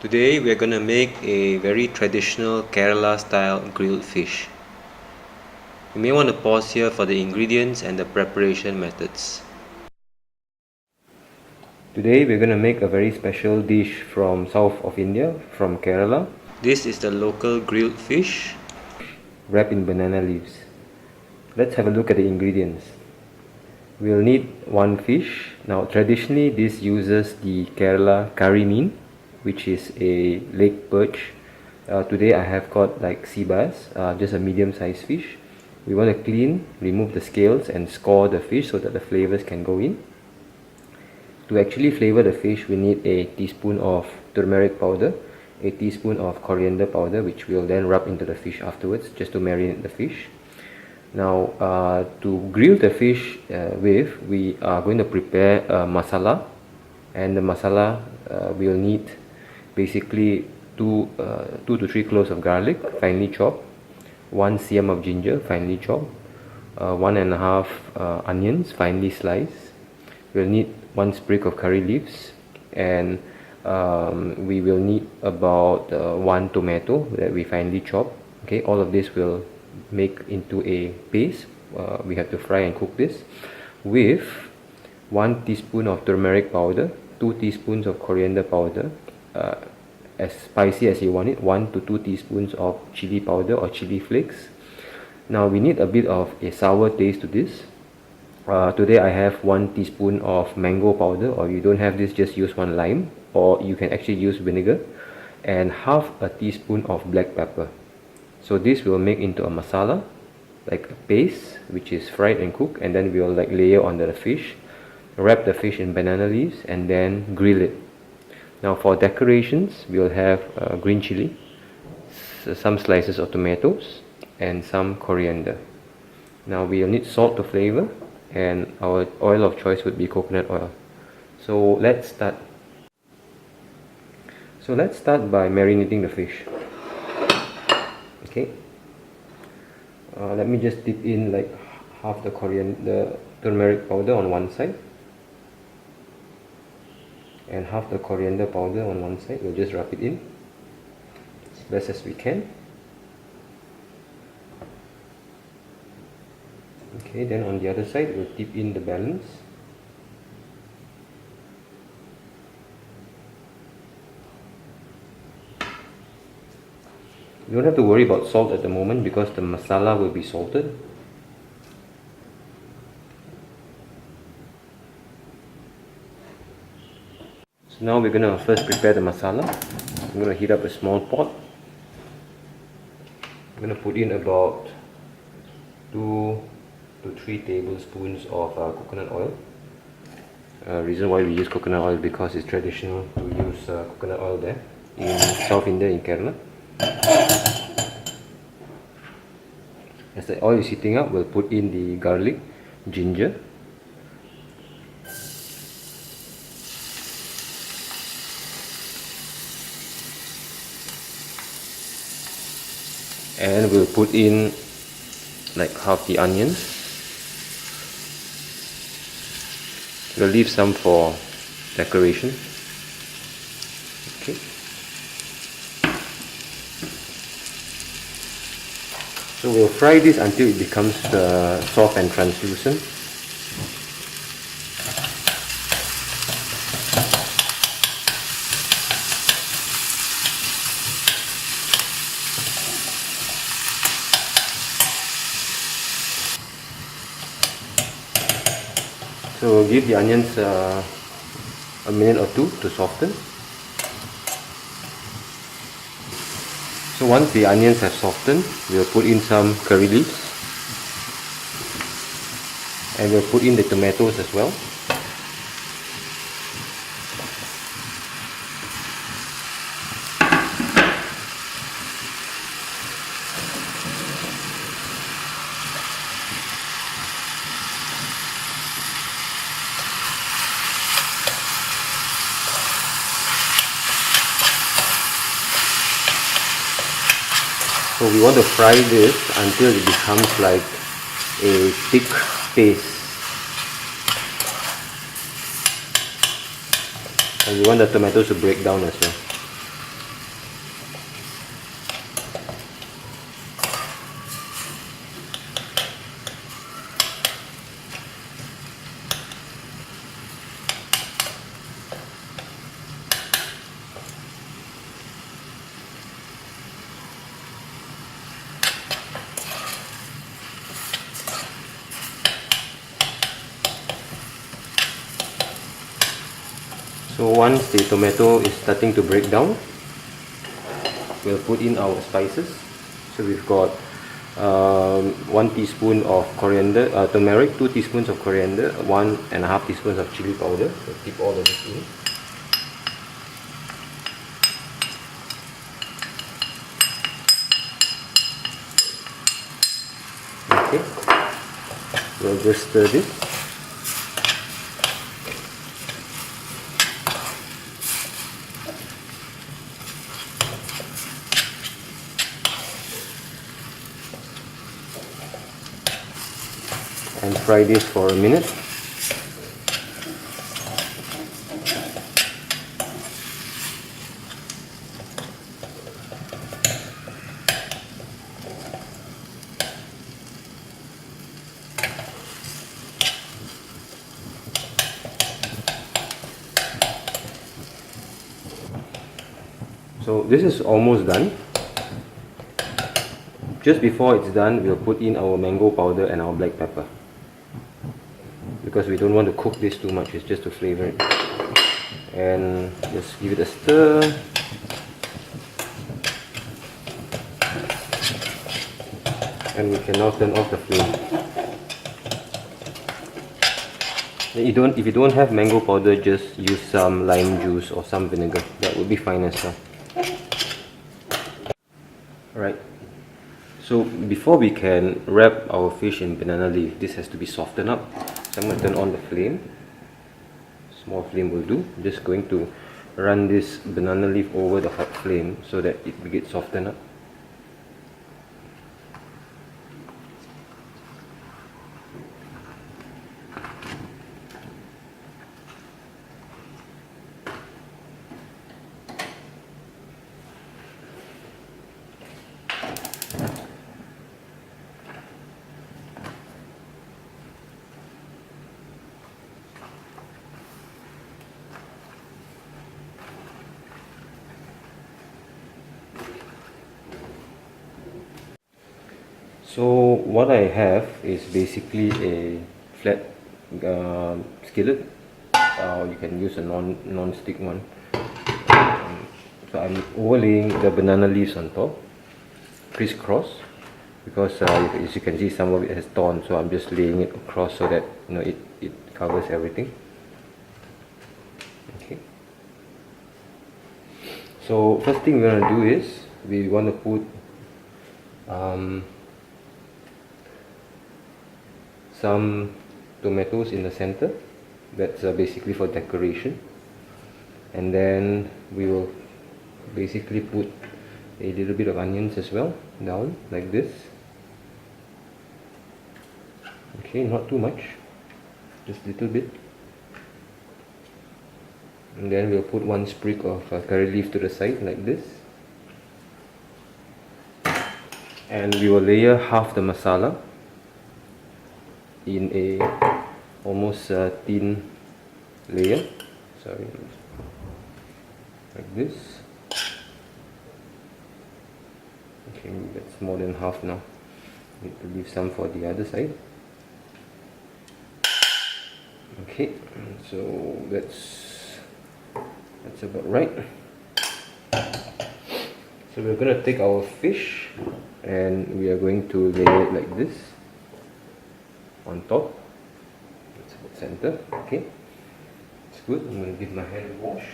Today we are going to make a very traditional Kerala style grilled fish. You may want to pause here for the ingredients and the preparation methods. Today we are going to make a very special dish from south of India, from Kerala. This is the local grilled fish wrapped in banana leaves. Let's have a look at the ingredients. We'll need one fish. Now traditionally this uses the Kerala curry mean, which is a lake perch. Today I have got like sea bass, just a medium sized fish. We want to clean, remove the scales and score the fish so that the flavors can go in. To actually flavor the fish, we need a teaspoon of turmeric powder, a teaspoon of coriander powder, which we'll then rub into the fish afterwards just to marinate the fish. Now to grill the fish with, we are going to prepare a masala, and the masala we'll need basically 2 to 3 cloves of garlic finely chopped, 1 cm of ginger finely chopped, 1.5 onions finely sliced. We'll need 1 sprig of curry leaves, and we will need about 1 tomato that we finely chop. Okay, all of this will make into a paste. We have to fry and cook this with 1 teaspoon of turmeric powder, 2 teaspoons of coriander powder, as spicy as you want it, 1 to 2 teaspoons of chili powder or chili flakes. Now we need a bit of a sour taste to this. Today I have 1 teaspoon of mango powder, or you don't have this, just use 1 lime, or you can actually use vinegar, and half a teaspoon of black pepper. So this will make into a masala, like a paste which is fried and cooked, and then we will like layer on the fish, wrap the fish in banana leaves and then grill it. Now for decorations, we will have green chili, some slices of tomatoes and some coriander. Now we will need salt to flavor, and our oil of choice would be coconut oil. So let's start. By marinating the fish. Okay. Let me just dip in like half the turmeric powder on one side, and half the coriander powder on one side. We'll just rub it in as best as we can. Okay, then on the other side we'll dip in the balance. You don't have to worry about salt at the moment because the masala will be salted. So now we're going to first prepare the masala. I'm going to heat up a small pot. I'm going to put in about 2 to 3 tablespoons of coconut oil. Reason why we use coconut oil because it's traditional to use coconut oil there in South India, in Kerala. As the oil is heating up, we'll put in the garlic, ginger, and we'll put in like half the onions. We'll leave some for decoration. Okay. So we'll fry this until it becomes soft and translucent. So we'll give the onions a minute or 2 to soften. So once the onions have softened, we'll put in some curry leaves, and we'll put in the tomatoes as well. So we want to fry this until it becomes like a thick paste. And we want the tomatoes to break down as well. So once the tomato is starting to break down, we'll put in our spices. So we've got 1 teaspoon of coriander, turmeric, 2 teaspoons of coriander, 1.5 teaspoons of chili powder. So keep all of this in. Okay, we'll just stir this. And fry this for a minute. So this is almost done. Just before it's done, we'll put in our mango powder and our black pepper, because we don't want to cook this too much, it's just to flavor it. And just give it a stir. And we can now turn off the flame. If you don't have mango powder, just use some lime juice or some vinegar. That would be fine as well. Alright, so before we can wrap our fish in banana leaf, this has to be softened up. So I'm going to turn on the flame. Small flame will do. I'm just going to run this banana leaf over the hot flame so that it gets softened up. So what I have is basically a flat skillet. You can use a non-stick one. So I'm overlaying the banana leaves on top, crisscross, because as you can see, some of it has torn. So I'm just laying it across so that it covers everything. Okay. So first thing we're gonna do is we want to put some tomatoes in the center. That's basically for decoration. And then we will basically put a little bit of onions as well down like this. Okay, not too much, just a little bit. And then we'll put 1 sprig of curry leaf to the side like this. And we will layer half the masala in a almost thin layer, sorry, like this. Okay, that's more than half now. Need to leave some for the other side. Okay, so that's about right. So we're going to take our fish and we are going to layer it like this on top. That's about center. Okay, it's good. I'm going to give my hand a wash.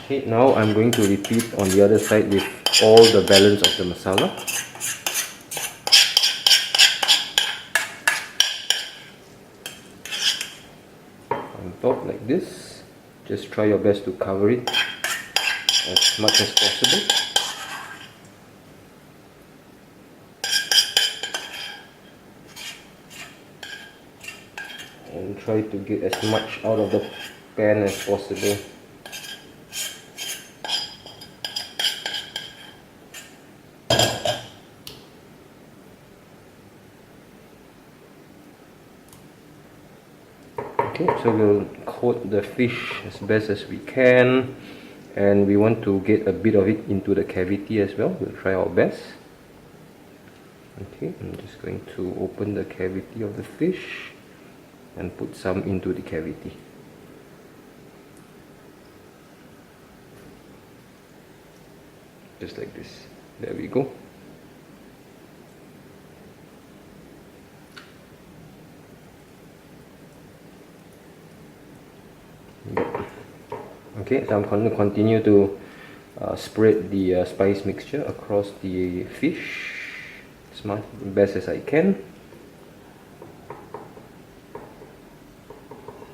Okay, now I'm going to repeat on the other side with all the balance of the masala. On top like this. Just try your best to cover it as much as possible. And try to get as much out of the pan as possible. Okay, so we'll coat the fish as best as we can, and we want to get a bit of it into the cavity as well. We'll try our best. Okay, I'm just going to open the cavity of the fish. and put some into the cavity. Just like this. There we go. Okay, so I'm going to continue to spread the spice mixture across the fish as much best as I can.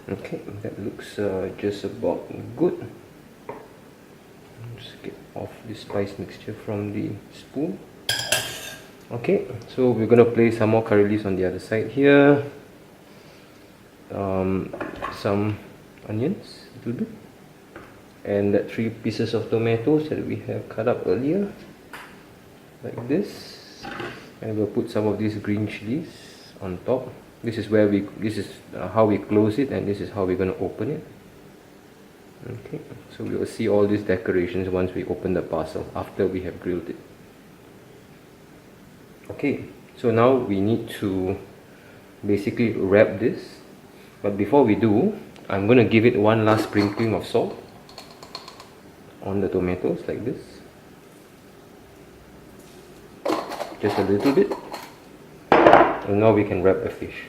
Okay, that looks just about good. Just get off the spice mixture from the spoon. Okay, so we're going to place some more curry leaves on the other side here. Some onions, a little bit. And that 3 pieces of tomatoes that we have cut up earlier. Like this. And we'll put some of these green chilies on top. This is how we close it, and this is how we're going to open it. Okay, so we'll see all these decorations once we open the parcel after we have grilled it. Okay, so now we need to basically wrap this, but before we do, I'm going to give it one last sprinkling of salt on the tomatoes like this. Just a little bit. And now we can wrap the fish.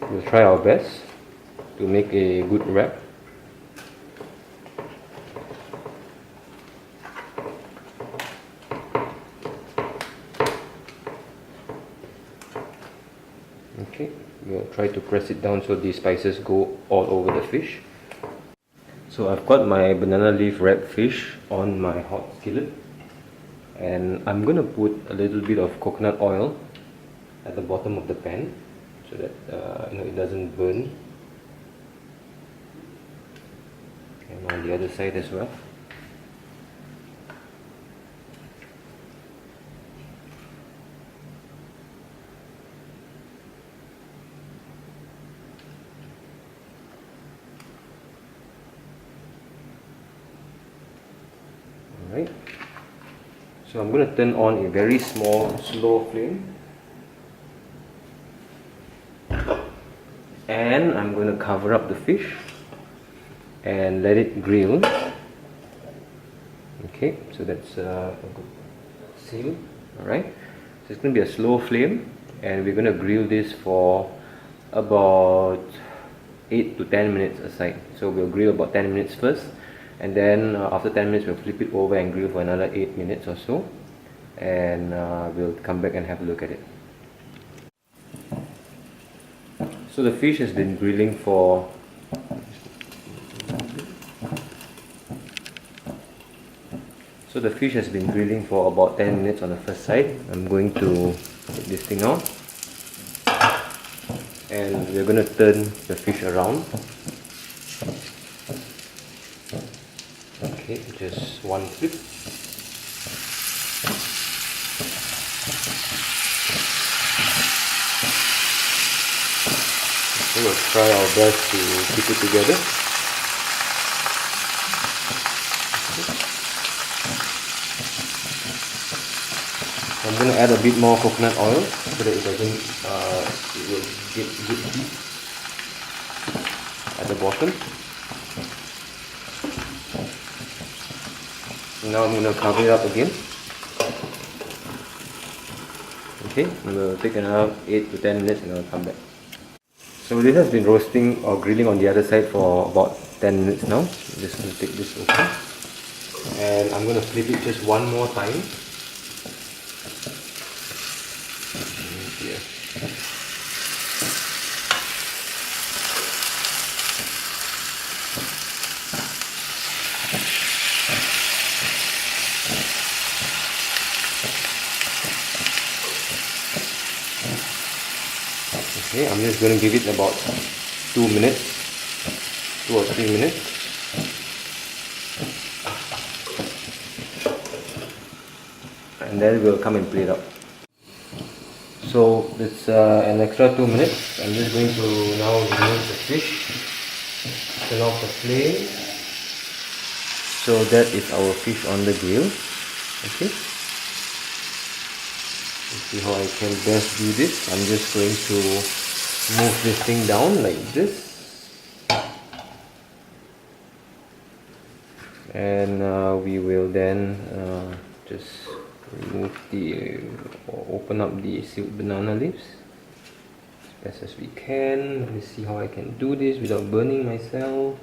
We'll try our best to make a good wrap. Okay, we'll try to press it down so the spices go all over the fish. So I've got my banana leaf wrapped fish on my hot skillet, and I'm gonna put a little bit of coconut oil at the bottom of the pan so that it doesn't burn, and on the other side as well. Alright, so I'm going to turn on a very small, slow flame, and I'm going to cover up the fish and let it grill. Okay, so that's a good seal. Alright, so it's going to be a slow flame, and we're going to grill this for about 8 to 10 minutes aside. So we'll grill about 10 minutes first, and then after 10 minutes we'll flip it over and grill for another 8 minutes or so, and we'll come back and have a look at it. So the fish has been grilling for about 10 minutes on the first side. I'm going to take this thing out, and we're going to turn the fish around. Okay, just one flip. So we'll try our best to keep it together. I'm going to add a bit more coconut oil so that it will get good heat at the bottom. Now I'm going to cover it up again. Okay, we'll take another 8 to 10 minutes and I'll come back. So this has been roasting or grilling on the other side for about 10 minutes now. I'm just going to take this open, and I'm going to flip it just one more time. Here. Okay, I'm just going to give it about 2 or 3 minutes. And then we'll come and plate up. So it's an extra 2 minutes. I'm just going to now remove the fish, turn off the flame, So that is our fish on the grill. Okay. Let's see how I can best do this. I'm just going to move this thing down like this. And we will then just remove open up the sealed banana leaves as best as we can. Let me see how I can do this without burning myself.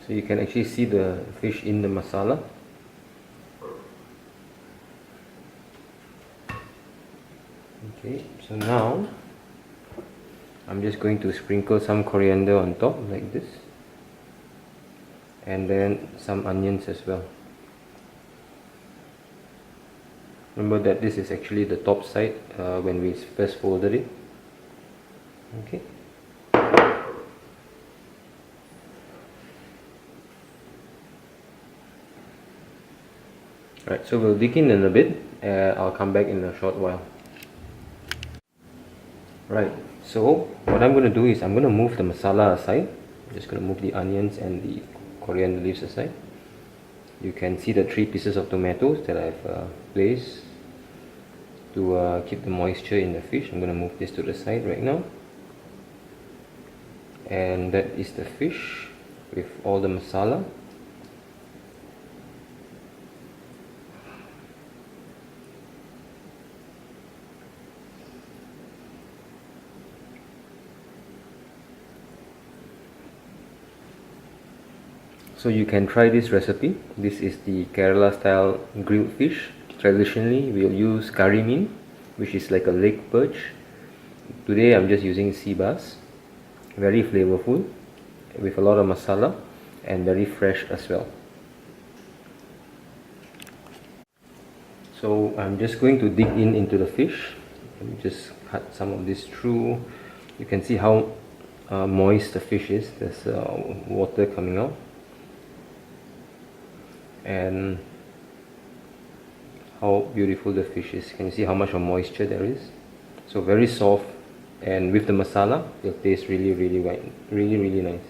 So you can actually see the fish in the masala. Okay, so now I'm just going to sprinkle some coriander on top like this, and then some onions as well. Remember that this is actually the top side when we first folded it. Okay. Right, so we'll dig in a bit. I'll come back in a short while. Right, so what I'm going to do is I'm going to move the masala aside. I'm just going to move the onions and the coriander leaves aside. You can see the 3 pieces of tomatoes that I've placed to keep the moisture in the fish. I'm going to move this to the side right now. And that is the fish with all the masala. So you can try this recipe. This is the Kerala style grilled fish. Traditionally we'll use curry mean, which is like a lake perch. Today I'm just using sea bass. Very flavorful with a lot of masala and very fresh as well. So I'm just going to dig into the fish. Let me just cut some of this through. You can see how moist the fish is. There's water coming out. And how beautiful the fish is. Can you see how much of moisture there is? So very soft, and with the masala it'll taste really white, really nice.